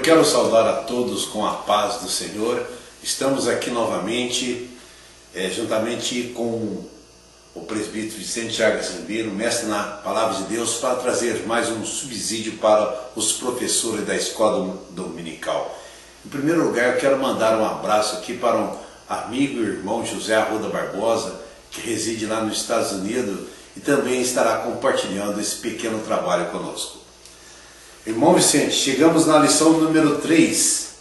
quero saudar a todos com a paz do Senhor. Estamos aqui novamente, juntamente com o presbítero Vicente Chagas Ribeiro, mestre na Palavra de Deus, para trazer mais um subsídio para os professores da escola dominical. Em primeiro lugar, eu quero mandar um abraço aqui para um amigo e irmão José Arruda Barbosa, que reside lá nos Estados Unidos e também estará compartilhando esse pequeno trabalho conosco. Irmão Vicente, chegamos na lição número 3.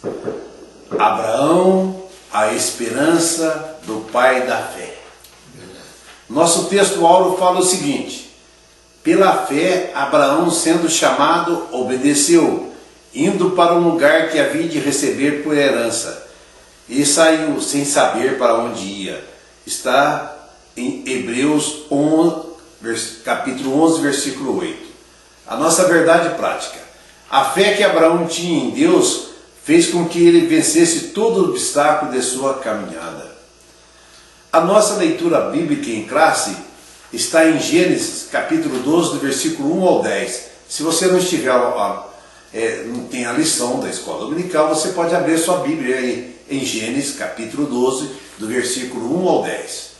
Abraão, a esperança do pai da fé. Nosso texto áureo fala o seguinte: pela fé, Abraão, sendo chamado, obedeceu, indo para um lugar que havia de receber por herança, e saiu sem saber para onde ia. Está em Hebreus 11, capítulo 11, versículo 8. A nossa verdade prática. A fé que Abraão tinha em Deus fez com que ele vencesse todo o obstáculo de sua caminhada. A nossa leitura bíblica em classe está em Gênesis, capítulo 12, do versículo 1 ao 10. Se você não estiver, não tem a lição da escola dominical, você pode abrir sua Bíblia aí, em Gênesis, capítulo 12, do versículo 1 ao 10.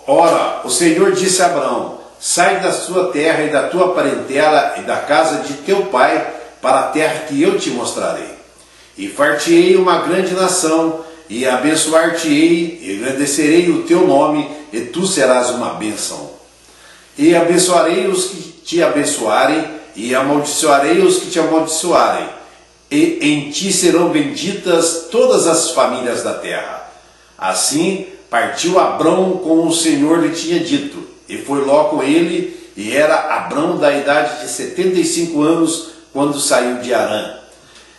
Ora, o Senhor disse a Abraão: sai da sua terra e da tua parentela e da casa de teu pai para a terra que eu te mostrarei. E far-te-ei uma grande nação, e abençoar-te-ei, e engrandecerei o teu nome, e tu serás uma bênção. E abençoarei os que te abençoarem, e amaldiçoarei os que te amaldiçoarem. E em ti serão benditas todas as famílias da terra. Assim partiu Abrão como o Senhor lhe tinha dito, e foi Ló com ele, e era Abrão da idade de 75 anos, quando saiu de Harã.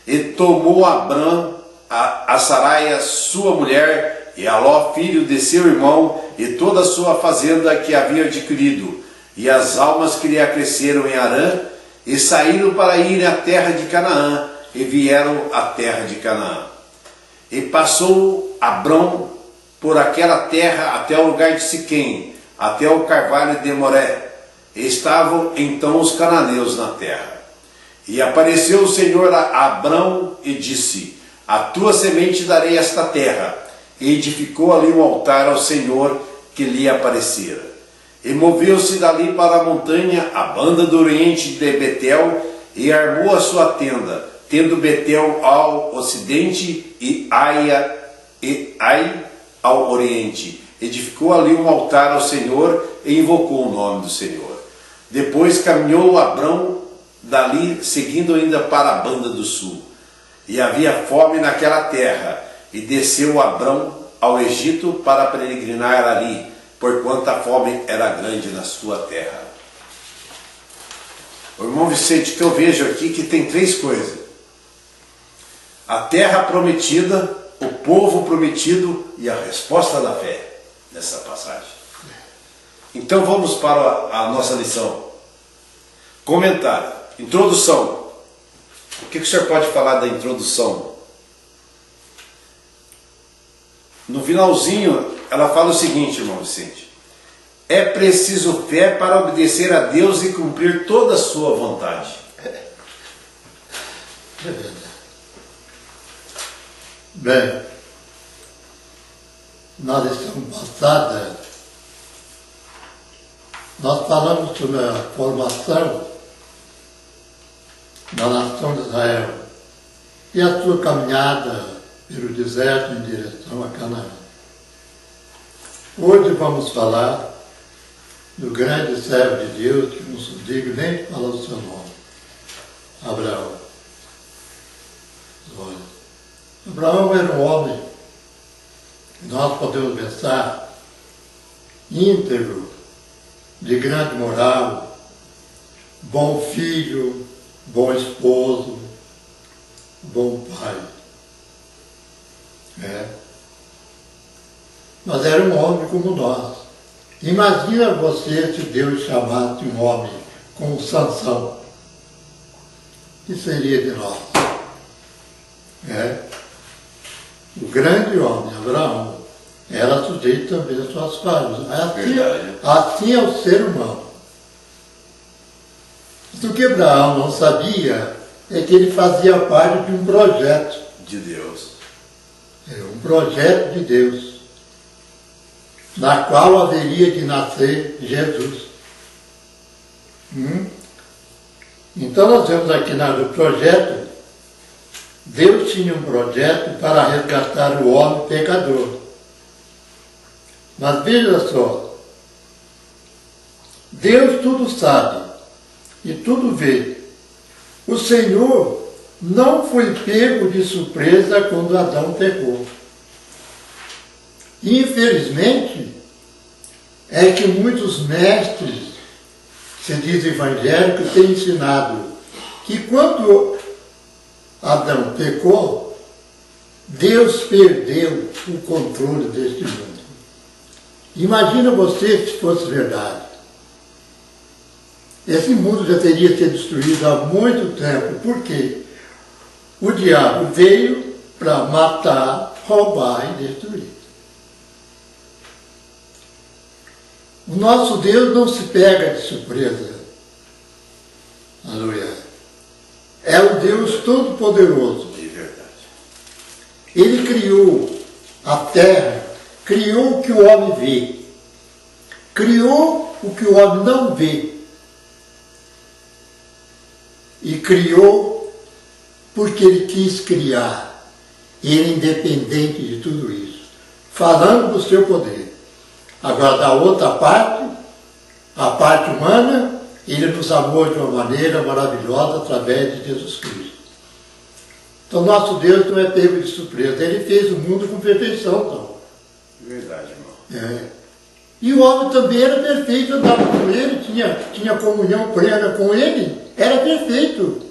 E tomou Abrão a Saraia, sua mulher, e a Ló, filho de seu irmão, e toda a sua fazenda que havia adquirido, e as almas que lhe acresceram em Harã, e saíram para ir à terra de Canaã, e vieram à terra de Canaã. E passou Abrão por aquela terra até o lugar de Siquém, até o carvalho de Moré. E estavam então os cananeus na terra. E apareceu o Senhor a Abrão e disse: a tua semente darei esta terra. E edificou ali um altar ao Senhor que lhe aparecera. E moveu-se dali para a montanha, a banda do oriente de Betel, e armou a sua tenda, tendo Betel ao ocidente e Ai ao oriente. Edificou ali um altar ao Senhor e invocou o nome do Senhor. Depois caminhou Abrão dali, seguindo ainda para a banda do sul. E havia fome naquela terra, e desceu Abrão ao Egito para peregrinar ali, porquanto a fome era grande na sua terra. O irmão Vicente, que eu vejo aqui que tem 3 coisas: a terra prometida, o povo prometido e a resposta da fé nessa passagem. Então vamos para a nossa lição. Comentário. Introdução. O que o senhor pode falar da introdução? No finalzinho, ela fala o seguinte, irmão Vicente: é preciso fé para obedecer a Deus e cumprir toda a sua vontade. É verdade. Bem, na lição passada, nós falamos sobre a formação da nação de Israel e a sua caminhada pelo deserto em direção a Canaã. Hoje vamos falar do grande servo de Deus, que não se diga nem falar o seu nome, Abraão. Olha, Abraão era um homem que nós podemos pensar íntegro, de grande moral, bom filho, bom esposo, bom pai. Mas era um homem como nós. Imagina você se Deus chamasse um homem como Sansão. O que seria de nós? O grande homem, Abraão, era sujeito também às suas falhas. Assim é o ser humano. Do que Abraão não sabia é que ele fazia parte de um projeto. De Deus. Um projeto de Deus, na qual haveria de nascer Jesus. Então nós vemos aqui no projeto, Deus tinha um projeto para resgatar o homem pecador. Mas veja só, Deus tudo sabe e tudo vê. O Senhor não foi pego de surpresa quando Adão pecou. Infelizmente, é que muitos mestres, se diz evangélicos, têm ensinado que quando Adão pecou, Deus perdeu o controle deste mundo. Imagina você se fosse verdade. Esse mundo já teria sido destruído há muito tempo. Por quê? O diabo veio para matar, roubar e destruir. O nosso Deus não se pega de surpresa. Aleluia. É o Deus Todo-Poderoso. De verdade. Ele criou a terra, criou o que o homem vê. Criou o que o homem não vê. E criou porque ele quis criar. Ele é independente de tudo isso. Falando do seu poder. Agora, da outra parte, a parte humana, ele nos amou de uma maneira maravilhosa através de Jesus Cristo. Então, nosso Deus não é pego de surpresa. Ele fez o mundo com perfeição, então. Verdade, irmão. E o homem também era perfeito, andava com ele, tinha comunhão plena com ele, era perfeito.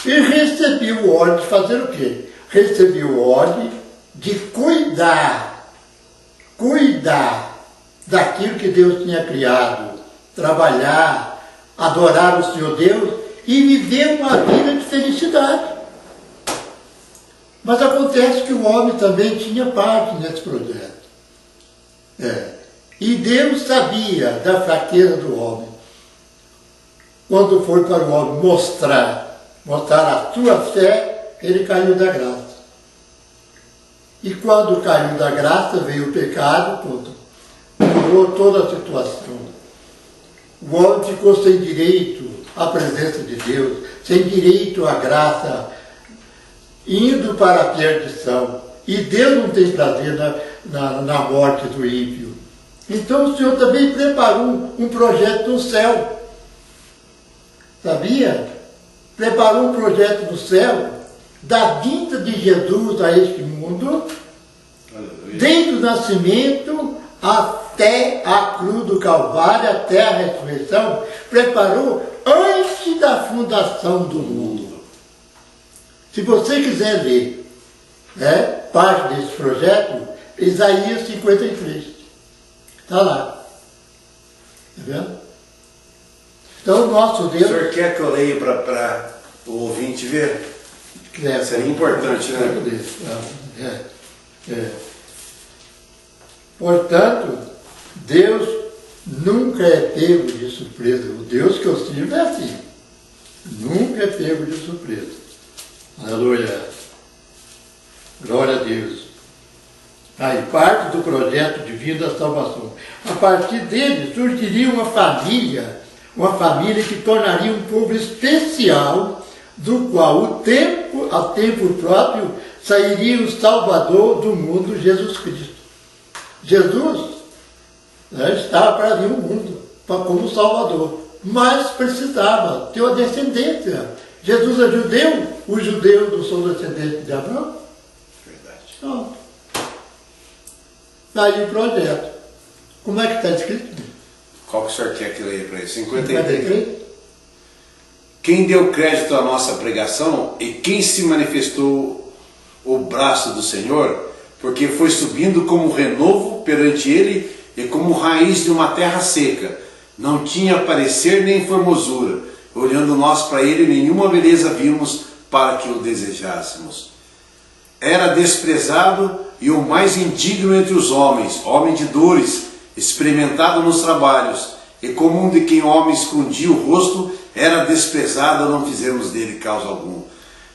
E recebia o ordem de fazer o quê? Recebia o ordem de cuidar daquilo que Deus tinha criado, trabalhar, adorar o Senhor Deus e viver uma vida de felicidade. Mas acontece que o homem também tinha parte nesse projeto. E Deus sabia da fraqueza do homem. Quando foi para o homem mostrar a sua fé, ele caiu da graça. E quando caiu da graça, veio o pecado, mudou toda a situação. O homem ficou sem direito à presença de Deus, sem direito à graça, indo para a perdição. E Deus não tem prazer na morte do ímpio. Então o Senhor também preparou um projeto no céu. Sabia? Preparou um projeto no céu da vinda de Jesus a este mundo, Aleluia. desde o nascimento até a cruz do Calvário, até a ressurreição, preparou antes da fundação do mundo. Se você quiser ler parte desse projeto, Isaías 53. Está lá. Está vendo? Então, o nosso Deus... O senhor quer que eu leia para o ouvinte ver? Seria importante, né? Portanto, Deus nunca é pego de surpresa. O Deus que eu sirvo é assim. Nunca é pego de surpresa. Aleluia. Glória a Deus. Aí, parte do projeto divino da salvação. A partir dele surgiria uma família que tornaria um povo especial, do qual a tempo próprio sairia o Salvador do mundo, Jesus Cristo. Jesus estava para vir ao mundo como Salvador, mas precisava ter uma descendência. Jesus é judeu, os judeus não são descendentes de Abraão. Verdade. Pronto. Aí o projeto. Como é que está escrito? Qual que o senhor quer que eu leia para ele? 53. 53? Quem deu crédito à nossa pregação e quem se manifestou o braço do Senhor, porque foi subindo como renovo perante ele e como raiz de uma terra seca. Não tinha parecer nem formosura. Olhando nós para ele, nenhuma beleza vimos para que o desejássemos. Era desprezado e o mais indigno entre os homens, homem de dores, experimentado nos trabalhos, e como um de quem o homem escondia o rosto, era desprezado, não fizemos dele causa alguma.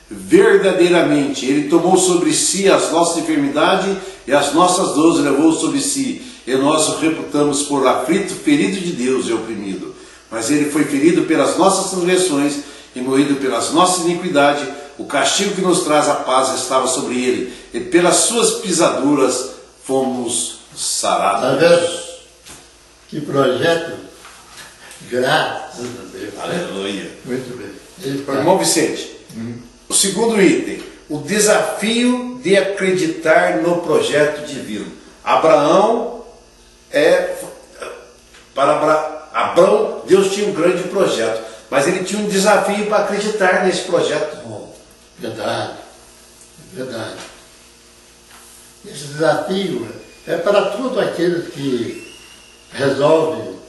Verdadeiramente, ele tomou sobre si as nossas enfermidades e as nossas dores levou sobre si, e nós o reputamos por aflito, ferido de Deus e oprimido. Mas ele foi ferido pelas nossas transgressões e moído pelas nossas iniquidades. O castigo que nos traz a paz estava sobre ele, e pelas suas pisaduras fomos sarados. Está vendo? Que projeto? Graças a Deus. Aleluia. Muito bem. Irmão Vicente, o segundo item, o desafio de acreditar no projeto divino. Para Abraão, Deus tinha um grande projeto, mas ele tinha um desafio para acreditar nesse projeto. Bom, verdade, verdade. Esse desafio é para todos aqueles que resolvem,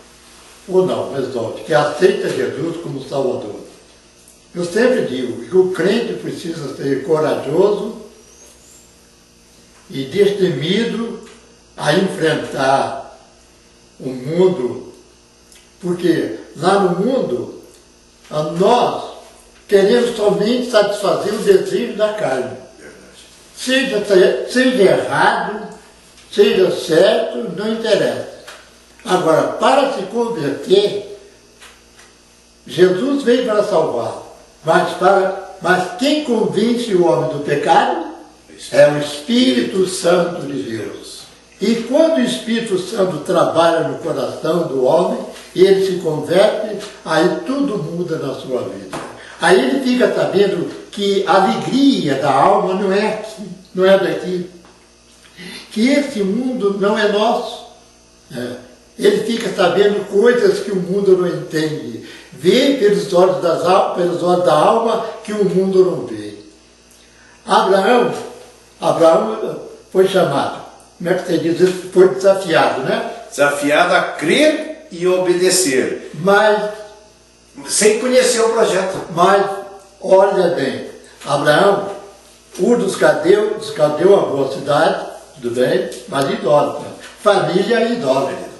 ou não resolvem, que aceita Jesus como Salvador. Eu sempre digo que o crente precisa ser corajoso e destemido a enfrentar o mundo, porque lá no mundo nós queremos somente satisfazer o desejo da carne. Seja errado, seja certo, não interessa. Agora, para se converter, Jesus veio para salvar. Mas quem convence o homem do pecado é o Espírito Santo de Deus. E quando o Espírito Santo trabalha no coração do homem, ele se converte, aí tudo muda na sua vida. Aí ele fica sabendo que a alegria da alma não é aqui, não é daqui. Que esse mundo não é nosso. Ele fica sabendo coisas que o mundo não entende. Vê pelos olhos da alma que o mundo não vê. Abraão foi chamado, como é que você diz isso? Foi desafiado, né? Desafiado a crer e obedecer, Mas, sem conhecer o projeto. olha bem, Abraão, dos caldeus, a boa cidade, tudo bem, mas idólatra, família idólatra.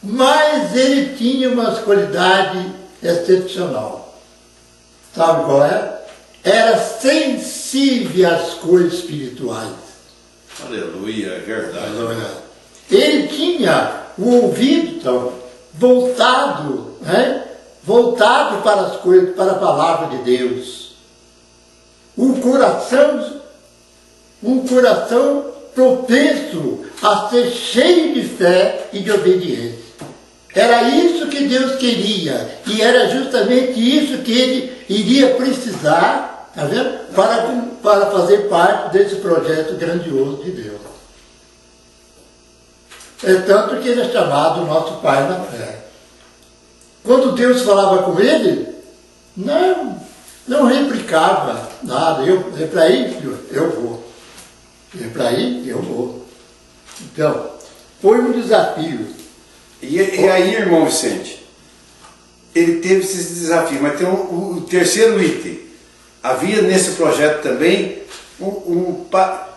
Mas ele tinha uma qualidade excepcional. Sabe qual é? Era sensível às coisas espirituais. Aleluia, é verdade. Ele tinha o ouvido então, voltado para as coisas, para a palavra de Deus. Um coração propenso a ser cheio de fé e de obediência. Era isso que Deus queria, e era justamente isso que ele iria precisar, tá vendo? Para fazer parte desse projeto grandioso de Deus. É tanto que ele é chamado nosso Pai na fé. Quando Deus falava com ele, não replicava nada. É para aí, Senhor, eu vou. É para aí, eu vou. Então, foi um desafio. E aí, irmão Vicente, ele teve esse desafio, mas tem o terceiro item. Havia nesse projeto também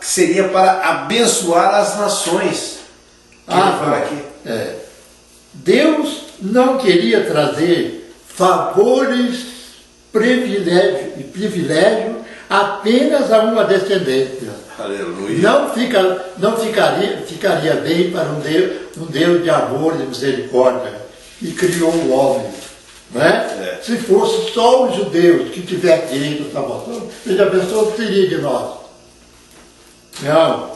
que seria para abençoar as nações. Deus não queria trazer favores, privilégio apenas a uma descendência. Aleluia. Não ficaria bem para um Deus de amor e de misericórdia que criou o homem. Não é? Se fosse só os judeus que tivessem direito à salvação, você já pensou o que seria de nós? Não.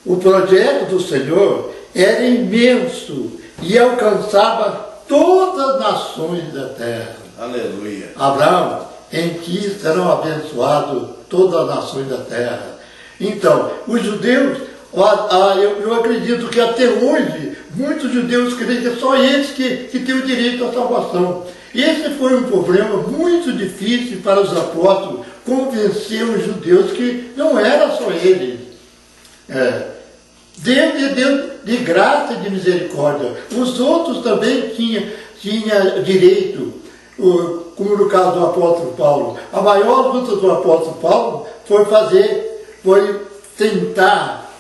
O projeto do Senhor era imenso e alcançava todas as nações da terra. Aleluia. Abraão, em ti serão abençoadas todas as nações da terra. Então, os judeus, eu acredito que até hoje, muitos judeus creem que é só eles que têm o direito à salvação. Esse foi um problema muito difícil para os apóstolos, convencer os judeus que não era só eles. Deus é Deus de graça e de misericórdia. Os outros também tinham direito, como no caso do apóstolo Paulo. A maior luta do apóstolo Paulo foi tentar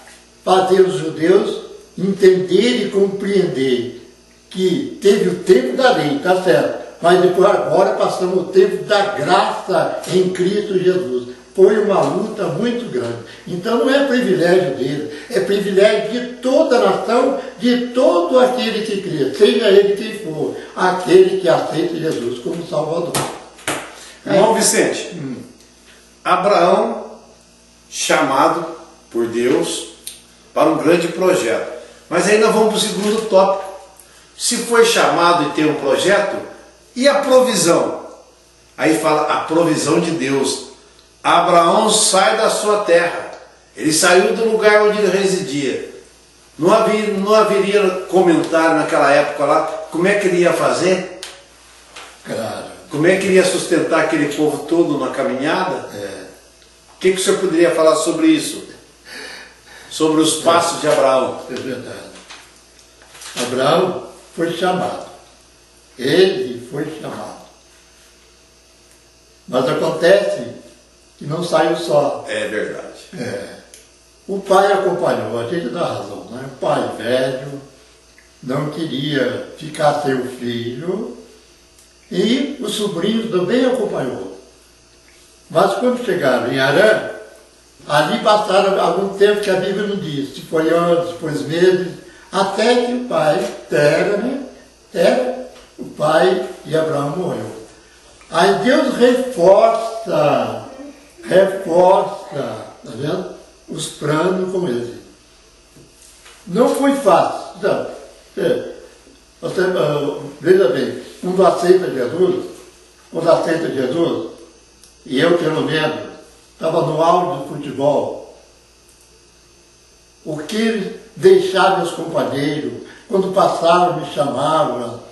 fazer os judeus entender e compreender que teve o tempo da lei, tá certo, mas depois agora passamos o tempo da graça em Cristo Jesus. Foi uma luta muito grande. Então não é privilégio dele, é privilégio de toda a nação, de todo aquele que crê, seja ele quem for, aquele que aceita Jesus como Salvador. Irmão Vicente, Abraão, chamado por Deus para um grande projeto. Mas aí nós vamos para o segundo tópico. Se foi chamado e tem um projeto, e a provisão? Aí fala a provisão de Deus. Abraão sai da sua terra. Ele saiu do lugar onde ele residia. Não haveria comentário naquela época lá como é que ele ia fazer? Claro. Como é que ele ia sustentar aquele povo todo na caminhada? É. O que o senhor poderia falar sobre isso? Sobre os passos de Abraão? É verdade. Abraão foi chamado. Ele foi chamado. Mas acontece que não saiu só. É verdade. O pai acompanhou, a gente dá razão, né? O pai velho não queria ficar sem o filho e o sobrinho também acompanhou. Mas quando chegaram em Harã, ali passaram algum tempo que a Bíblia não diz, se foi anos, depois meses, até que o pai, o pai de Abraão morreu. Aí Deus reforça, tá vendo? Os planos com ele. Não foi fácil. Não. Veja bem, quando aceita Jesus, e eu pelo menos, estava no auge do futebol, o que ele deixava meus companheiros, quando passavam, me chamavam,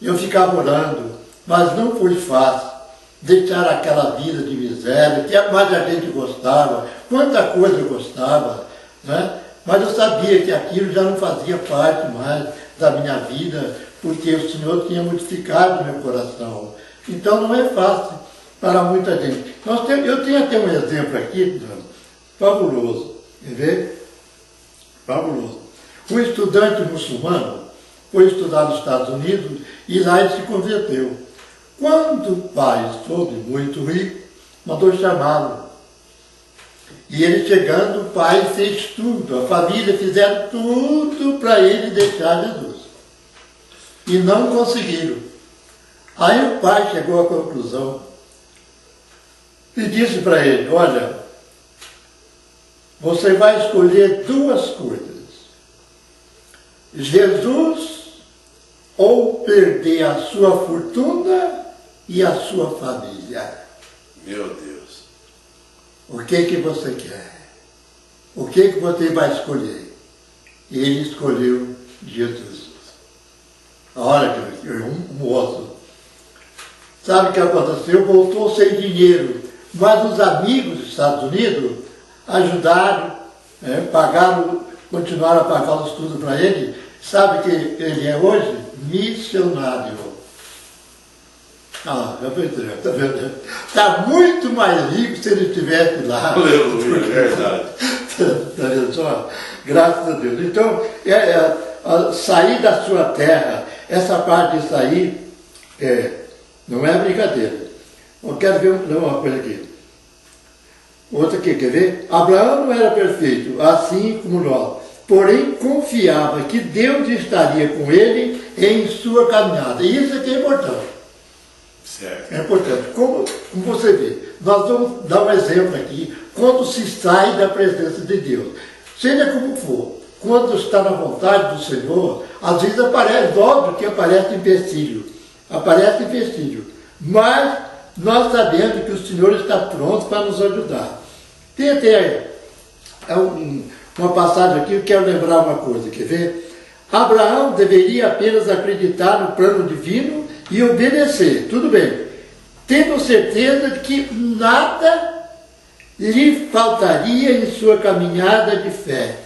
eu ficava orando, mas não foi fácil deixar aquela vida de miséria, que mais a gente gostava, quanta coisa eu gostava, né? Mas eu sabia que aquilo já não fazia parte mais da minha vida, porque o Senhor tinha modificado meu coração. Então não é fácil para muita gente. Eu tenho até um exemplo aqui, fabuloso, quer ver? Fabuloso. Um estudante muçulmano foi estudar nos Estados Unidos e lá ele se converteu. Quando o pai soube, muito rico, mandou chamá-lo. E ele chegando, o pai fez tudo, a família fizeram tudo para ele deixar Jesus. E não conseguiram. Aí o pai chegou à conclusão e disse para ele, olha, você vai escolher duas coisas. Jesus ou perder a sua fortuna e a sua família. Meu Deus. O que você quer? O que você vai escolher? Ele escolheu Jesus. Olha, um moço. Sabe o que aconteceu? Voltou sem dinheiro. Mas os amigos dos Estados Unidos ajudaram, pagaram, continuaram a pagar os estudos para ele. Sabe que ele é hoje? Missionário. Já foi direto, tá vendo? Está muito mais rico se ele estivesse lá. Aleluia, é verdade. Está vendo só? Graças a Deus. Então, sair da sua terra, essa parte de sair, não é brincadeira. Eu quero ver uma coisa aqui. Outra aqui, quer ver? Abraão não era perfeito, assim como nós. Porém, confiava que Deus estaria com ele em sua caminhada. E isso aqui é importante. Certo. É importante. Como você vê, nós vamos dar um exemplo aqui, quando se sai da presença de Deus. Seja como for, quando está na vontade do Senhor, às vezes aparece, óbvio que aparece empecilho. Mas nós sabemos que o Senhor está pronto para nos ajudar. Tem até uma passagem aqui, eu quero lembrar uma coisa, quer ver? Abraão deveria apenas acreditar no plano divino e obedecer, tudo bem, tendo certeza de que nada lhe faltaria em sua caminhada de fé.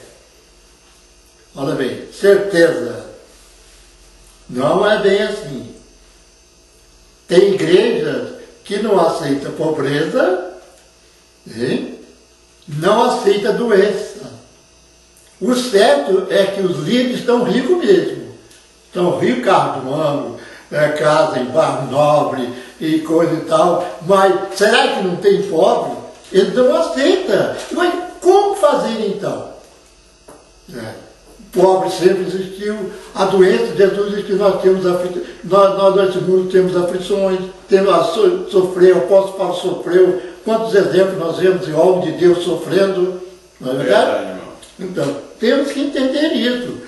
Olha bem, certeza. Não é bem assim. Tem igrejas que não aceitam pobreza, não aceita doença. O certo é que os líderes estão ricos mesmo. Então, rio carro do ano, casa em bairro nobre e coisa e tal, mas será que não tem pobre? Eles não aceitam. Mas como fazer então? Pobre sempre existiu, a doença, Jesus diz que nós temos nós nesse mundo temos aflições, sofreu, o apóstolo Paulo sofreu, quantos exemplos nós vemos de homem de Deus sofrendo, não é verdade? Então, temos que entender isso.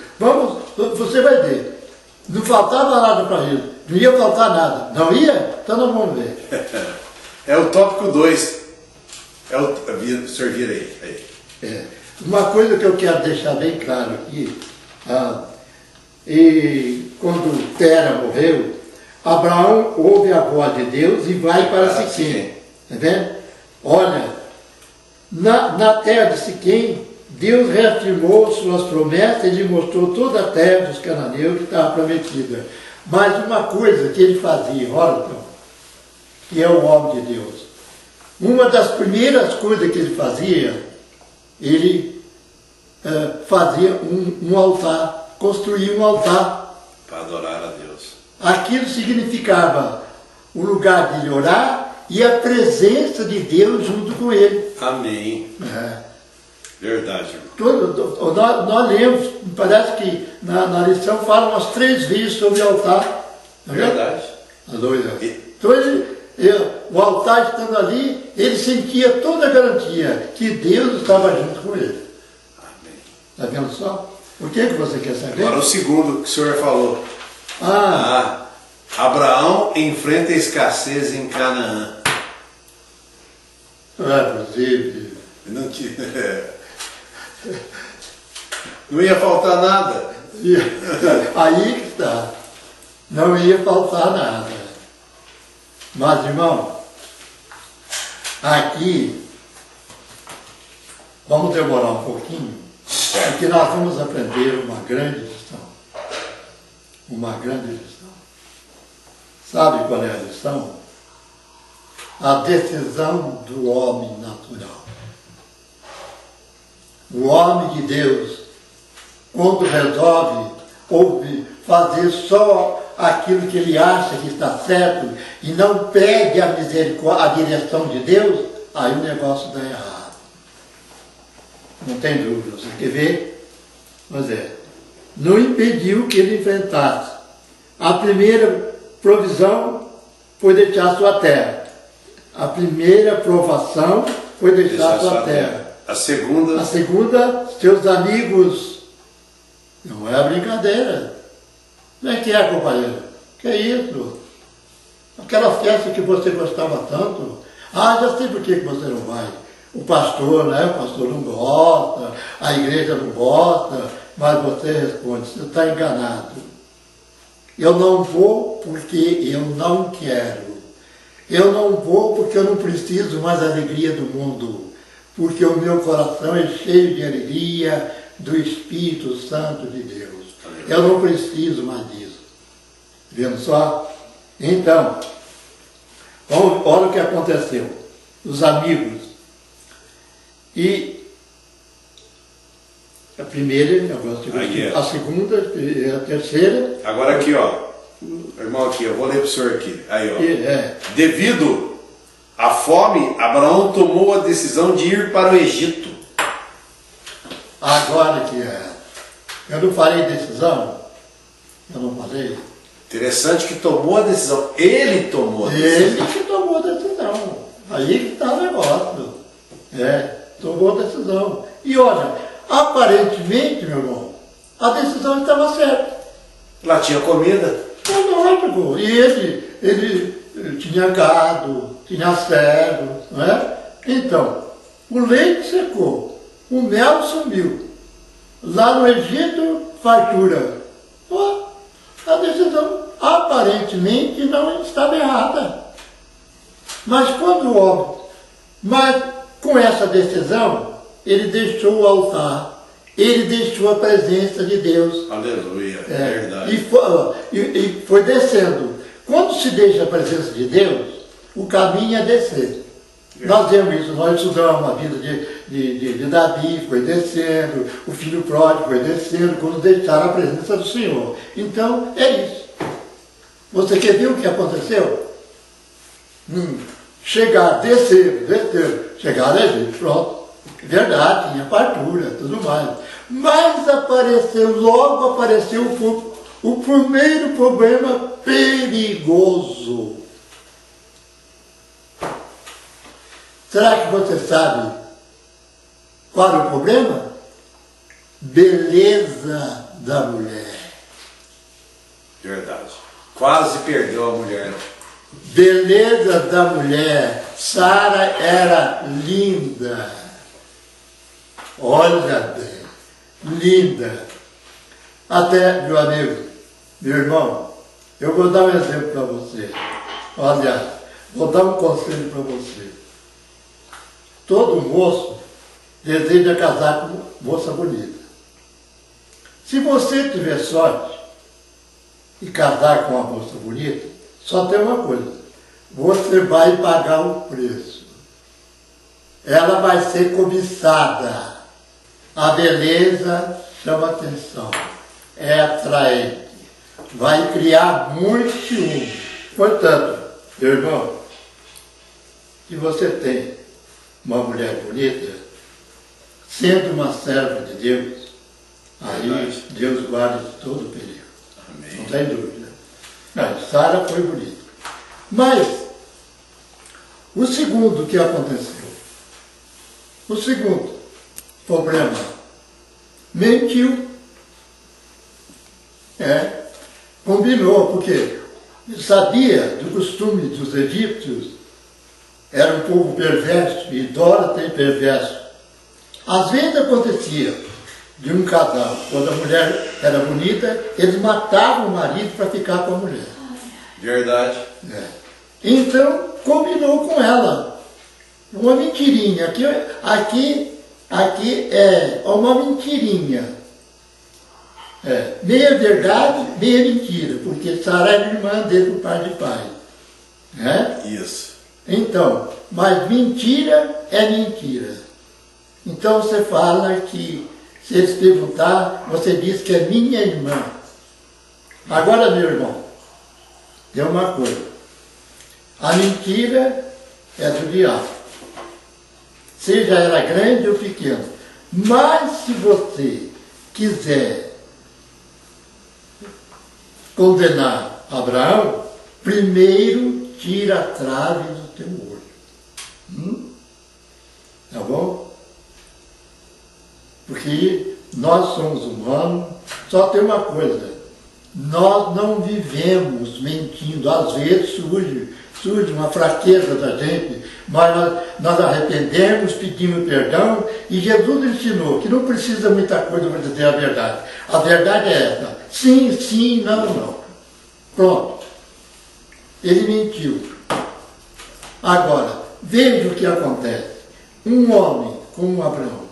Você vai ver, não faltava nada para ele, não ia faltar nada, não ia? Então nós vamos ver. É o tópico 2, o senhor vira aí. Uma coisa que eu quero deixar bem claro aqui, e quando Tera morreu, Abraão ouve a voz de Deus e vai para Siquém. Está vendo? Olha, na terra de Siquém, Deus reafirmou suas promessas e lhe mostrou toda a terra dos cananeus que estava prometida. Mas uma coisa que ele fazia, olha, que é o homem de Deus, uma das primeiras coisas que ele fazia, ele fazia um altar, construía um altar. Para adorar a Deus. Aquilo significava o lugar de ele orar e a presença de Deus junto com ele. Amém. Verdade, irmão. Nós lemos, parece que na lição fala umas 3 vezes sobre o altar. Verdade. Então o altar estando ali, ele sentia toda a garantia que Deus estava junto com ele. Amém. Está vendo só? O que você quer saber? Agora o segundo que o senhor falou. Abraão enfrenta a escassez em Canaã. Inclusive. Não ia faltar nada. Aí que está. Não ia faltar nada. Mas, irmão, aqui, vamos demorar um pouquinho, porque nós vamos aprender uma grande lição. Uma grande lição. Sabe qual é a lição? A decisão do homem natural. O homem de Deus, quando resolve fazer só aquilo que ele acha que está certo e não pede a misericórdia, a direção de Deus, aí o negócio dá errado. Não tem dúvida. Você quer ver? Mas não impediu que ele enfrentasse. A primeira provisão foi deixar sua terra. A primeira provação foi deixar sua terra. A segunda, seus amigos. Não é brincadeira. Como é que é, companheiro? Que é isso? Aquela festa que você gostava tanto. Já sei por que você não vai. O pastor, né? O pastor não gosta, a igreja não gosta, mas você responde, você está enganado. Eu não vou porque eu não quero. Eu não vou porque eu não preciso mais da alegria do mundo. Porque o meu coração é cheio de alegria do Espírito Santo de Deus. Eu não preciso mais disso. Vendo só? Então, olha o que aconteceu. Os amigos. E a primeira, a segunda, a terceira. Agora aqui, ó. Irmão, aqui, eu vou ler para o senhor aqui. Aí, ó. Devido à fome, Abraão tomou a decisão de ir para o Egito. Agora que eu não falei decisão? Eu não falei? Interessante que tomou a decisão. Ele tomou a decisão. Ele que tomou a decisão. Aí que está o negócio. Tomou a decisão. E olha, aparentemente, meu irmão, a decisão estava certa. Lá tinha comida. Lógico. E ele tinha gado, tinha servo, não é? Então, o leite secou, o mel sumiu. Lá no Egito, fartura. A decisão aparentemente não estava errada. Mas quando o homem, com essa decisão, ele deixou o altar, ele deixou a presença de Deus. Aleluia, verdade. E foi descendo. Quando se deixa a presença de Deus, o caminho é descer. Nós vemos isso, nós estudamos a vida de Davi, foi descendo, o filho pródigo foi descendo, quando deixaram a presença do Senhor. Então, é isso. Você quer ver o que aconteceu? Chegar, descer, chegar a Egito, pronto. Verdade, tinha fartura, tudo mais. Mas logo apareceu o primeiro problema perigoso. Será que você sabe qual é o problema? Beleza da mulher. Verdade. Quase perdeu a mulher. Beleza da mulher. Sara era linda. Olha bem, linda. Até, meu amigo, meu irmão, eu vou dar um exemplo para você. Olha, vou dar um conselho para você. Todo moço deseja casar com moça bonita. Se você tiver sorte e casar com uma moça bonita, só tem uma coisa: você vai pagar o preço. Ela vai ser cobiçada. A beleza chama atenção, é atraente, vai criar muito ciúme. Portanto, meu irmão, se você tem uma mulher bonita, sendo uma serva de Deus, aí Deus guarda de todo o perigo. Amém. Não tem dúvida. Mas Sara foi bonita. Mas, o segundo que aconteceu, o segundo problema, mentiu. Combinou, porque sabia do costume dos egípcios, era um povo perverso, idólatra e perverso. Às vezes acontecia de um casal, quando a mulher era bonita, eles matavam o marido para ficar com a mulher. Verdade. Então, combinou com ela. Uma mentirinha. Aqui é uma mentirinha. Meia verdade, meia mentira, porque Sara era irmã dele por pai de pai. Isso. Então, mas mentira é mentira. Então você fala que, se eles perguntar, você diz que é minha irmã. Agora, meu irmão, tem uma coisa. A mentira é do diabo. Seja ela grande ou pequena. Mas se você quiser condenar Abraão, primeiro tira a trave do teu olho. Tá bom? Porque nós somos humanos, só tem uma coisa, nós não vivemos mentindo, às vezes surge uma fraqueza da gente, mas nós arrependemos, pedimos perdão, e Jesus ensinou que não precisa muita coisa para dizer a verdade. A verdade é essa, sim, sim, não, não. Pronto. Ele mentiu. Agora, veja o que acontece. Um homem como Abraão,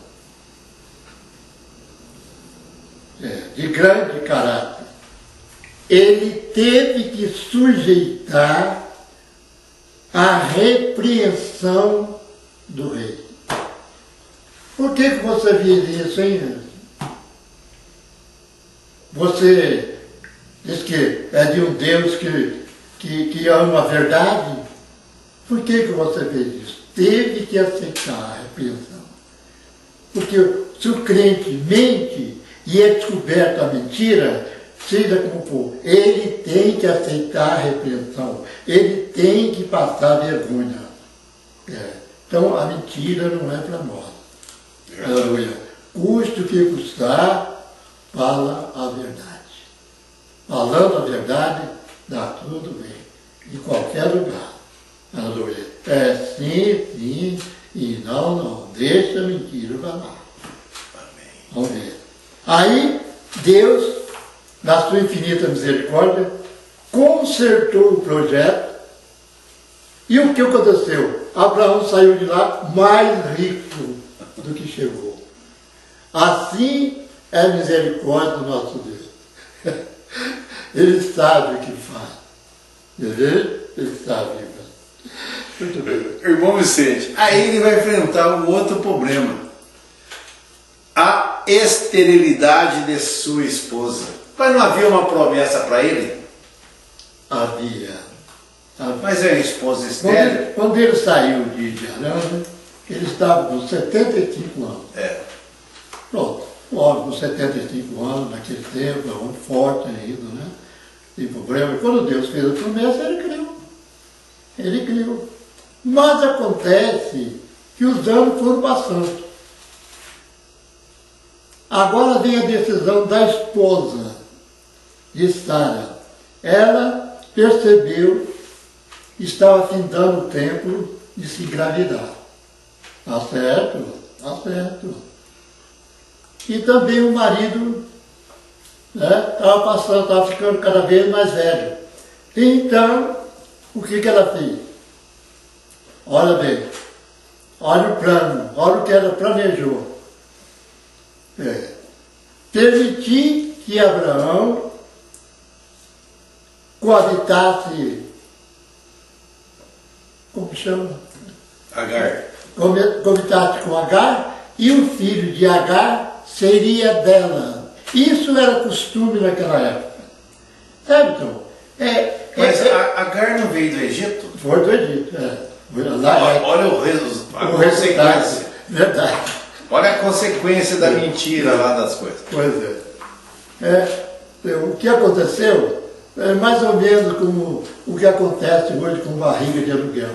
de grande caráter, ele teve que sujeitar a repreensão do rei. Por que você viria isso, hein? Você diz que é de um Deus que ama a verdade. Por que você fez isso? Teve que aceitar a repreensão. Porque se o crente mente e é descoberta a mentira, seja como for, ele tem que aceitar a repreensão, ele tem que passar vergonha. Então a mentira não é para nós. Aleluia. Custe o que custar, fala a verdade. Falando a verdade, dá tudo bem, em qualquer lugar. Aleluia. Sim, sim, e não, não. Deixa a mentira para lá. Amém. Vamos ver. Aí, Deus, na sua infinita misericórdia, consertou o projeto. E o que aconteceu? Abraão saiu de lá mais rico do que chegou. Assim é a misericórdia do nosso Deus. Ele sabe o que faz. Ele sabe o que faz. Muito bem. Irmão Vicente, aí ele vai enfrentar um outro problema. A esterilidade de sua esposa. Mas não havia uma promessa para ele? Havia. Mas é a esposa estéril? Quando ele saiu de Arã, ele estava com 75 anos. É. Pronto. Um homem com 75 anos, naquele tempo, é um homem forte ainda, né? Tem problema. E quando Deus fez a promessa, ele creu. Ele creu. Mas acontece que os anos foram passando. Agora vem a decisão da esposa de Sara. Ela percebeu que estava findando o tempo de se engravidar. Tá certo? Tá certo. E também o marido estava ficando cada vez mais velho. Então, o que ela fez? Olha bem, olha o plano, olha o que ela planejou. Permitir que Abraão coabitasse, como chama? Agar. Coabitasse com Agar, e o filho de Agar seria dela. Isso era costume naquela época. Sabe, então? Mas Agar não veio do Egito? Foi do Egito, Olha a consequência. Verdade. Olha a consequência da mentira lá das coisas. Pois é. O que aconteceu é mais ou menos como o que acontece hoje com barriga de aluguel.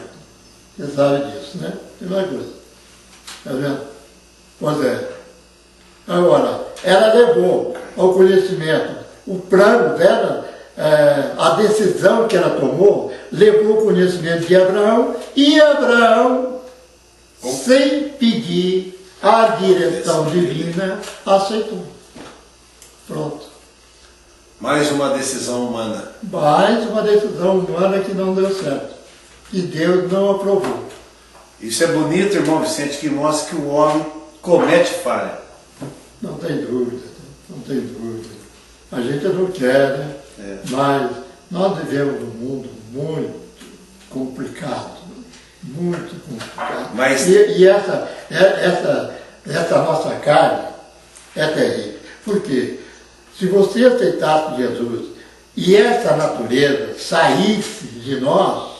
Você sabe disso, né? Tem mais coisa. Está vendo? Pois é. Agora, ela levou ao conhecimento o plano dela, a decisão que ela tomou, levou ao conhecimento de Abraão, e Abraão, sem pedir a direção divina, aceitou. Pronto. Mais uma decisão humana. Mais uma decisão humana que não deu certo, que Deus não aprovou. Isso é bonito, irmão Vicente, que mostra que o homem comete falha. Não tem dúvida, não tem dúvida. A gente não quer, né? Mas nós vivemos num mundo muito complicado, muito complicado. Mas... E essa nossa carne é terrível. Por quê? Se você aceitasse Jesus e essa natureza saísse de nós,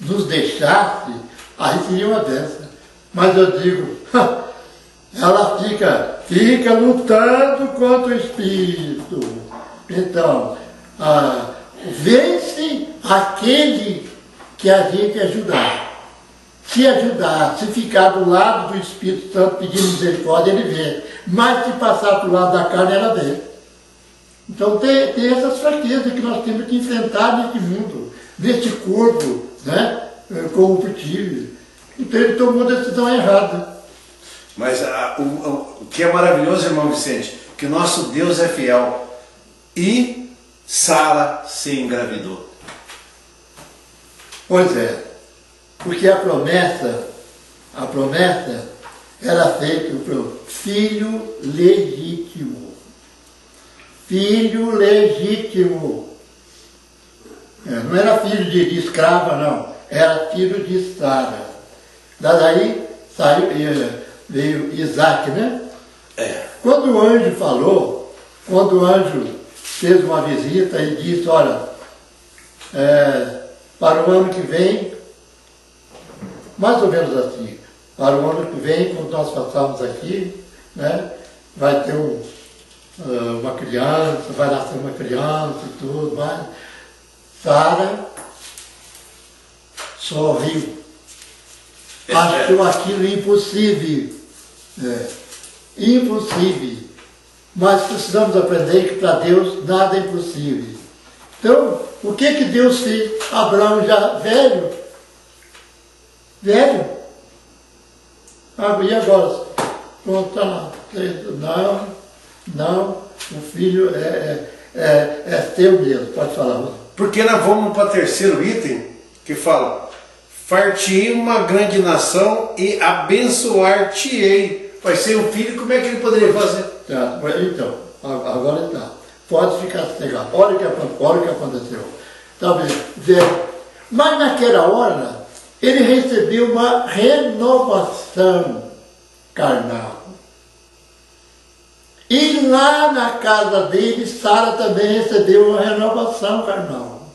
nos deixasse, aí seria uma bênção. Mas eu digo, ela fica lutando contra o Espírito. Então, vence aquele que a gente ajudar. Se ajudar, se ficar do lado do Espírito Santo pedindo misericórdia, ele vê. Mas se passar para o lado da carne, ela vê. Então tem essas fraquezas que nós temos que enfrentar neste mundo, neste corpo, né, corruptível. Então ele tomou a decisão errada. Mas o que é maravilhoso, irmão Vicente, que nosso Deus é fiel. E Sara se engravidou. Pois é, porque a promessa era feita para o filho legítimo. Filho legítimo. Não era filho de escrava, não. Era filho de Sara. Daí veio Isaac, né? Quando o anjo falou, quando o anjo fez uma visita e disse, olha, para o ano que vem, mais ou menos assim, para o ano que vem, quando nós passarmos aqui, né, vai ter uma criança, vai nascer uma criança e tudo mais. Sara sorriu. Achou aquilo impossível. Impossível. Mas precisamos aprender que para Deus nada é impossível. Então, o que Deus fez? Abraão já velho. Velho. E agora? Pronto, está lá. Não, o filho é teu mesmo, pode falar. Porque nós vamos para o terceiro item, que fala, far-te-ei uma grande nação e abençoar-te-ei. Vai ser um filho, como é que ele poderia fazer? Tá, então, agora está. Pode ficar sossegado. Olha o que aconteceu. Talvez, velho. Mas naquela hora, ele recebeu uma renovação carnal. E lá na casa dele, Sara também recebeu uma renovação carnal.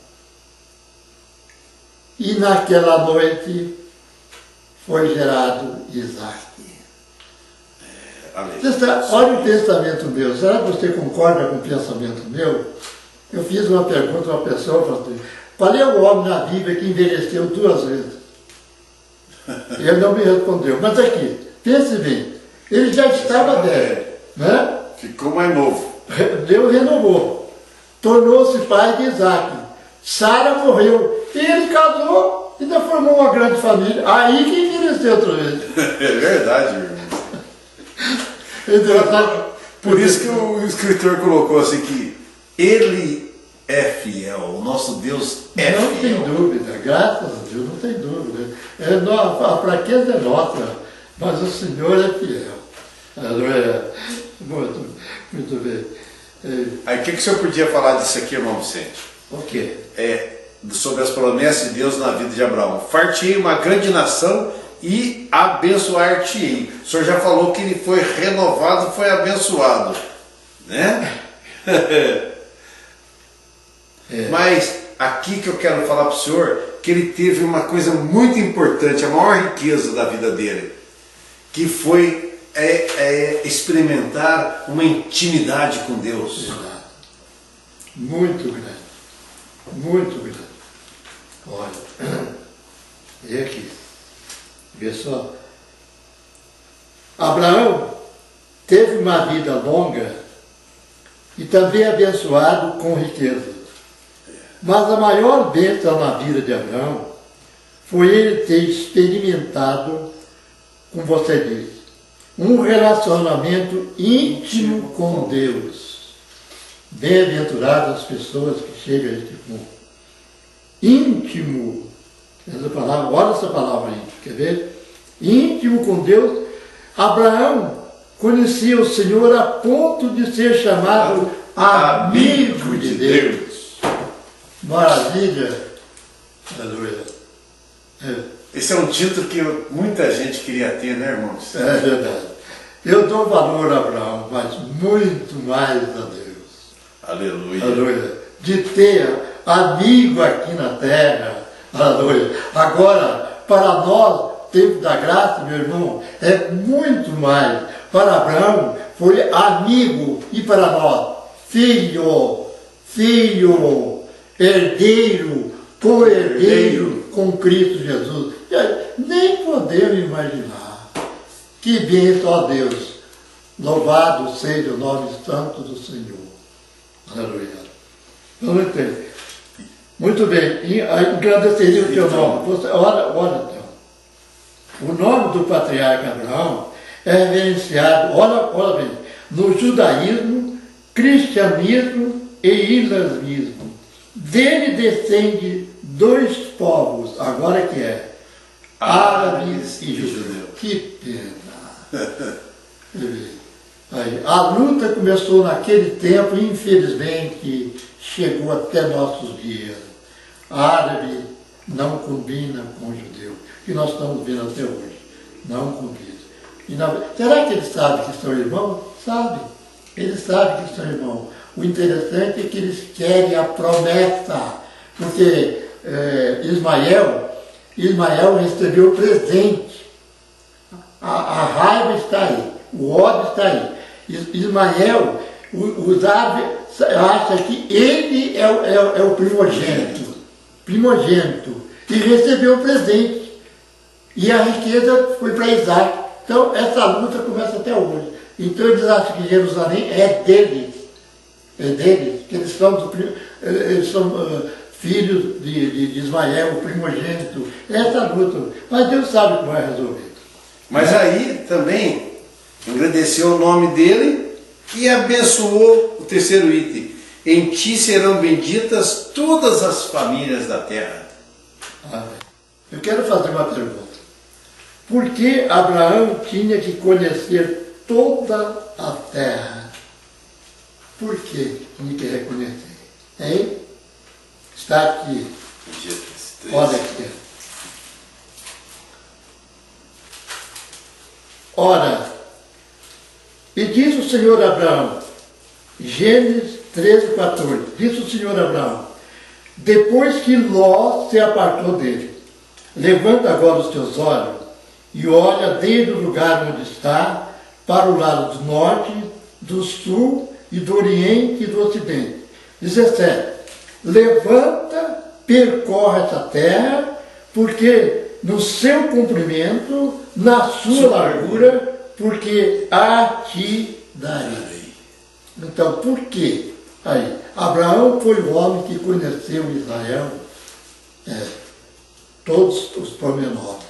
E naquela noite foi gerado Isaac. Olha o pensamento meu. Será que você concorda com o pensamento meu? Eu fiz uma pergunta a uma pessoa, falei, qual é o homem na Bíblia que envelheceu 2 vezes? Ele não me respondeu. Mas aqui, pense bem, ele já estava velho, né? Ficou mais novo. Deus renovou. Tornou-se pai de Isaac. Sara morreu. E ele casou e ainda formou uma grande família. Aí que envelheceu outra vez. É verdade, irmão. Então, por isso que o escritor colocou assim que ele é fiel, o nosso Deus é fiel. Não tem dúvida, graças a Deus, não tem dúvida. A fraqueza é nossa, mas o Senhor é fiel. Muito bem. Aí o que o senhor podia falar disso aqui, irmão Vicente? O quê? Sobre as promessas de Deus na vida de Abraão. Fartei uma grande nação e abençoar-te-ei. O senhor já falou que ele foi renovado, foi abençoado, né? Mas aqui que eu quero falar para o senhor, que ele teve uma coisa muito importante, a maior riqueza da vida dele, que foi experimentar uma intimidade com Deus. Muito grande. Muito grande. Olha, e aqui. Vê só. Abraão teve uma vida longa e também abençoado com riqueza. Mas a maior bênção na vida de Abraão foi ele ter experimentado, como você disse, um relacionamento íntimo com Deus. Bem-aventuradas as pessoas que chegam a este ponto. Íntimo. Essa palavra, olha essa palavra aí, quer ver? Íntimo com Deus. Abraão conhecia o Senhor a ponto de ser chamado amigo de Deus. Maravilha. Aleluia. Esse é um título que muita gente queria ter, né, irmãos? É verdade. Eu dou valor a Abraão, mas muito mais a Deus. Aleluia. Aleluia. De ter amigo aqui na terra. Aleluia. Agora, para nós, tempo da graça, meu irmão, é muito mais. Para Abraão, foi amigo, e para nós, filho, herdeiro, co-herdeiro com Cristo Jesus. Nem podemos imaginar. Que bênção a Deus. Louvado seja o nome santo do Senhor. Aleluia. Vamos entender. Muito bem, agradeceria o teu nome. Olha então. O nome do patriarca Abraão é reverenciado, olha bem, no judaísmo, cristianismo e islamismo. Dele descende 2 povos, agora que é árabes e judeus. Que pena. Aí, a luta começou naquele tempo e infelizmente chegou até nossos dias. Árabe não combina com o judeu, que nós estamos vendo até hoje. Não combina. Será que eles sabem que são irmãos? Sabem. Eles sabem que são irmãos. O interessante é que eles querem a promessa, porque Ismael recebeu o presente. A raiva está aí, o ódio está aí. Ismael, os árabes acham que ele é o primogênito, e recebeu o presente. E a riqueza foi para Isaac. Então essa luta começa até hoje. Então eles acham que Jerusalém é deles, que eles são filhos de Ismael, o primogênito. Essa luta. Mas Deus sabe como vai resolver. Mas aí também engrandeceu o nome dele e abençoou o terceiro item. Em ti serão benditas todas as famílias da terra. Eu quero fazer uma pergunta. Por que Abraão tinha que conhecer toda a terra? Por que tinha que reconhecer? Hein? Está aqui. Olha aqui. Ora, e disse o Senhor a Abraão, Gênesis 13, 14, disse o Senhor a Abraão, depois que Ló se apartou dele, levanta agora os teus olhos e olha desde o lugar onde está, para o lado do norte, do sul e do oriente e do ocidente. 17. Levanta, percorre essa terra, porque no seu comprimento, na sua largura, porque a ti darei. Então, por quê? Aí, Abraão foi o homem que conheceu Israel, todos os pormenores.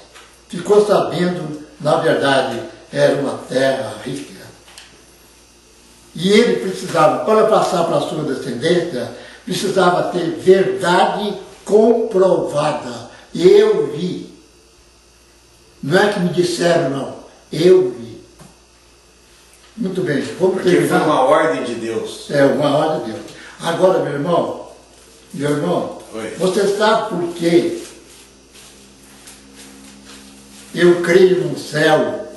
Ficou sabendo, na verdade, era uma terra rica. E ele precisava, para passar para a sua descendência, precisava ter verdade comprovada. Eu vi. Não é que me disseram, não. Eu vi. Muito bem, vamos Porque terminar. foi uma ordem de Deus. É uma ordem de Deus. Agora, meu irmão, Oi. você sabe por quê eu creio no céu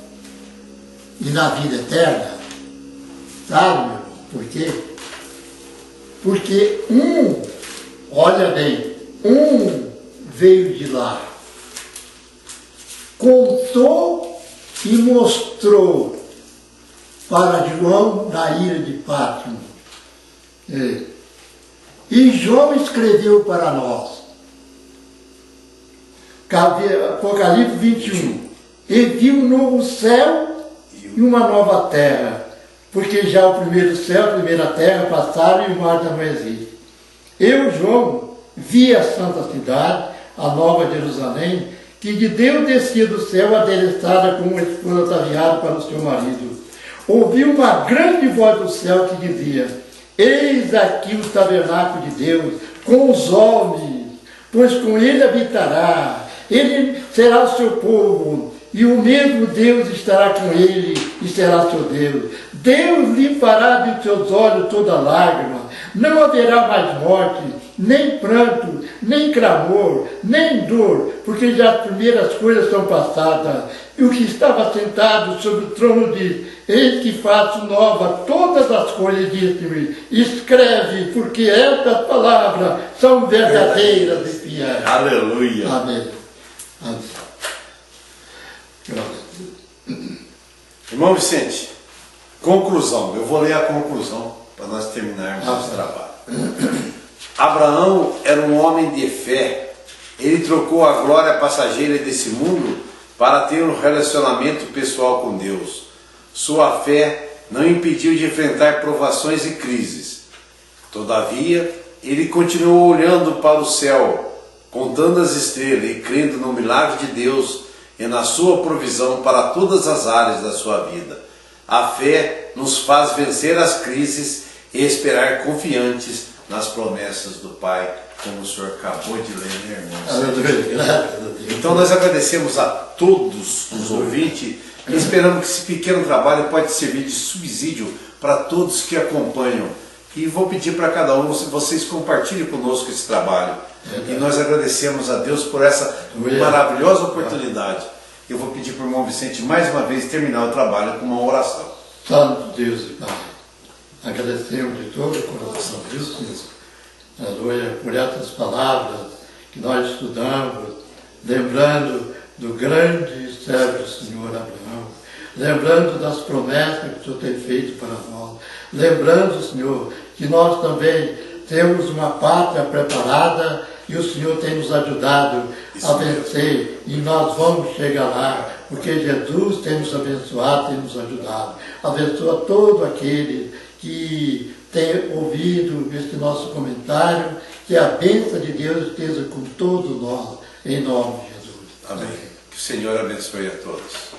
e na vida eterna? Sabe, meu irmão, por quê? Porque olha bem, veio de lá, contou e mostrou para João na ilha de Pátimo. E João escreveu para nós, Apocalipse 21, e viu um novo céu e uma nova terra, porque já o primeiro céu, a primeira terra passaram e o mar já não existe. Eu, João, vi a santa cidade, a nova Jerusalém, que de Deus descia do céu adereçada como uma esposa ataviada para o seu marido. Ouvi uma grande voz do céu que dizia, eis aqui o tabernáculo de Deus, com os homens, pois com ele habitará, ele será o seu povo, e o mesmo Deus estará com ele e será seu Deus. Deus limpará de seus olhos toda lágrima, não haverá mais morte, nem pranto, nem clamor, nem dor, porque já as primeiras coisas são passadas. E o que estava sentado sobre o trono diz, eis que faço nova todas as coisas, disse-me, escreve, porque estas palavras são verdadeiras e fiéis. Aleluia. Amém. Amém. Irmão Vicente, conclusão. Eu vou ler a conclusão para nós terminarmos nosso trabalho. Abraão era um homem de fé. Ele trocou a glória passageira desse mundo para ter um relacionamento pessoal com Deus. Sua fé não impediu de enfrentar provações e crises. Todavia, ele continuou olhando para o céu, contando as estrelas e crendo no milagre de Deus e na sua provisão para todas as áreas da sua vida. A fé nos faz vencer as crises e esperar confiantes nas promessas do Pai, como o senhor acabou de ler, né, irmão? Então nós agradecemos a todos os ouvintes e esperamos que esse pequeno trabalho pode servir de subsídio para todos que acompanham. E vou pedir para cada um, vocês compartilhem conosco esse trabalho. E nós agradecemos a Deus por essa maravilhosa oportunidade. Eu vou pedir para o irmão Vicente mais uma vez terminar o trabalho com uma oração. Santo Deus e Pai, agradecemos de todo o coração, aleluia, por essas palavras que nós estudamos, lembrando do grande servo do Senhor Abraão, lembrando das promessas que o Senhor tem feito para nós, lembrando, Senhor, que nós também temos uma pátria preparada e o Senhor tem nos ajudado a vencer e nós vamos chegar lá, porque Jesus tem nos abençoado, tem nos ajudado. Abençoa todo aquele que tem ouvido este nosso comentário, que a bênção de Deus esteja com todos nós, em nome de Jesus. Amém. Que o Senhor abençoe a todos.